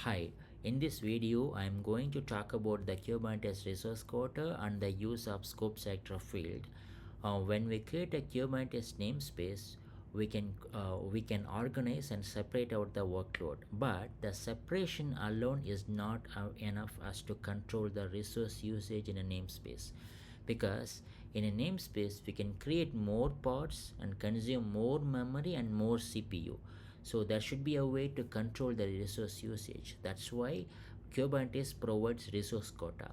Hi, in this video I am going to talk about the Kubernetes Resource Quota and the use of scopeSelector field. When we create a Kubernetes namespace, we can organize and separate out the workload, but the separation alone is not enough as to control the resource usage in a namespace, because in a namespace we can create more pods and consume more memory and more CPU. So there should be a way to control the resource usage. That's why Kubernetes provides resource quota.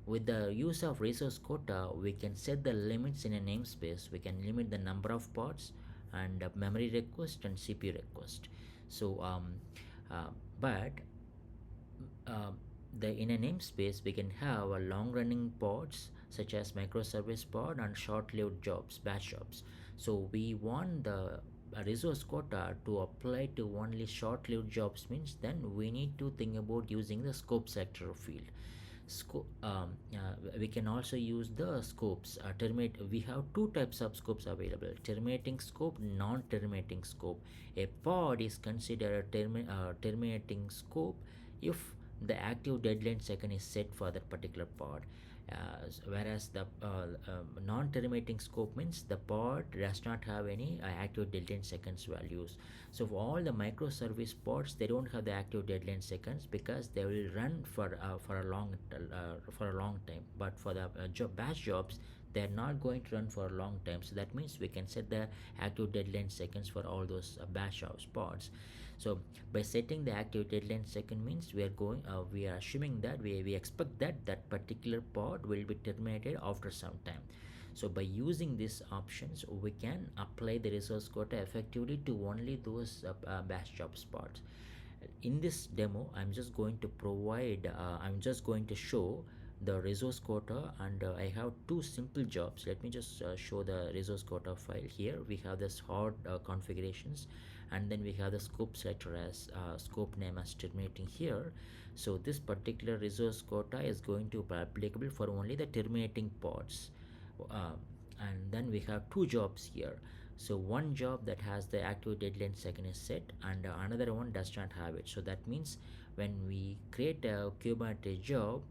With the use of resource quota, we can set the limits in a namespace. We can limit the number of pods and memory request and CPU request. So uh, but uh, the in a namespace we can have a long running pods such as microservice pod and short-lived jobs, batch jobs. So we want the resource quota to apply to only short-lived jobs, means then we need to think about using the scope sector field. We can also use the scopes. We have two types of scopes available: terminating scope, non-terminating scope. A pod is considered a terminating scope if the active deadline second is set for that particular pod, whereas the non-terminating scope means the pod does not have any active deadline seconds values. So for all the microservice pods, they don't have the active deadline seconds because they will run for a long time. But for the batch jobs, they're not going to run for a long time. So that means we can set the active deadline seconds for all those batch jobs pods. So by setting the active deadline second means we are assuming that we expect that that particular pod will be terminated after some time. So by using these options, we can apply the resource quota effectively to only those batch job pods. In this demo, I'm just going to show the resource quota, and I have two simple jobs. Let me just show the resource quota file. Here we have this hard configurations, and then we have the scope selector as scope name as terminating here. So this particular resource quota is going to be applicable for only the terminating pods. uh, and then we have two jobs here. So one job that has the active deadline second is set, and another one does not have it. So that means when we create a Kubernetes job,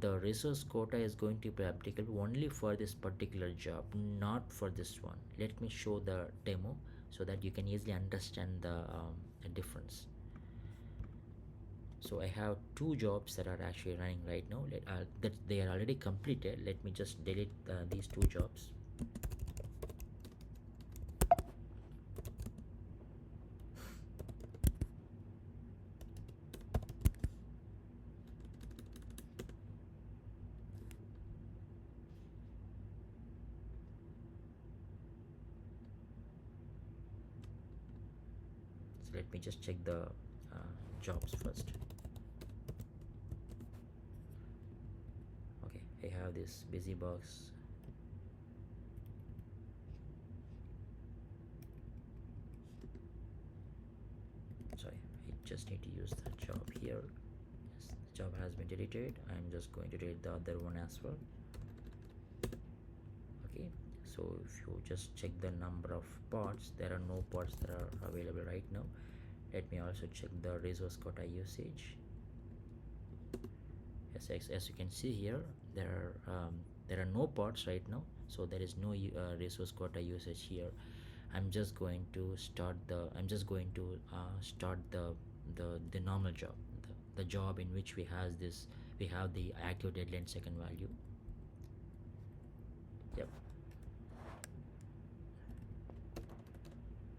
the resource quota is going to be applicable only for this particular job, not for this one. Let me show the demo so that you can easily understand the difference. So I have two jobs that are actually running right now. That they are already completed. Let me just delete these two jobs. So let me just check the jobs first. Okay, I have this busy box. Sorry, I just need to use the job here. Yes, the job has been deleted. I'm just going to delete the other one as well. Okay, so if you just check the number of pods, there are no pods that are available right now. Let me also check the resource quota usage. Yes, as you can see here, there are no pods right now, so there is no resource quota usage here. I'm just going to start the the normal job, the job in which we have the active deadline second value. Yep.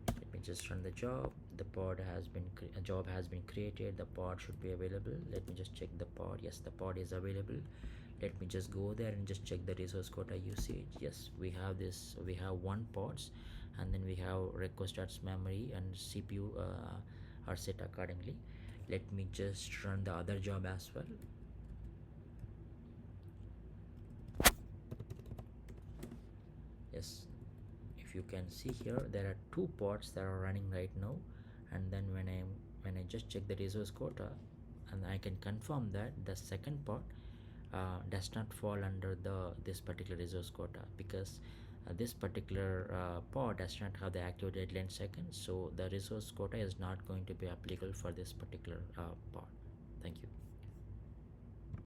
Let me just run the job. The pod has been a job has been created. The pod should be available. Let me just check the pod. Yes, the pod is available. Let me just go there and just check the resource quota usage. Yes, we have one pods, and then we have request as memory and CPU are set accordingly. Let me just run the other job as well. Yes, if you can see here, there are two pods that are running right now, and then when I just check the resource quota, and I can confirm that the second pod does not fall under this particular resource quota, because this particular pod does not have the active deadline second, so the resource quota is not going to be applicable for this particular pod.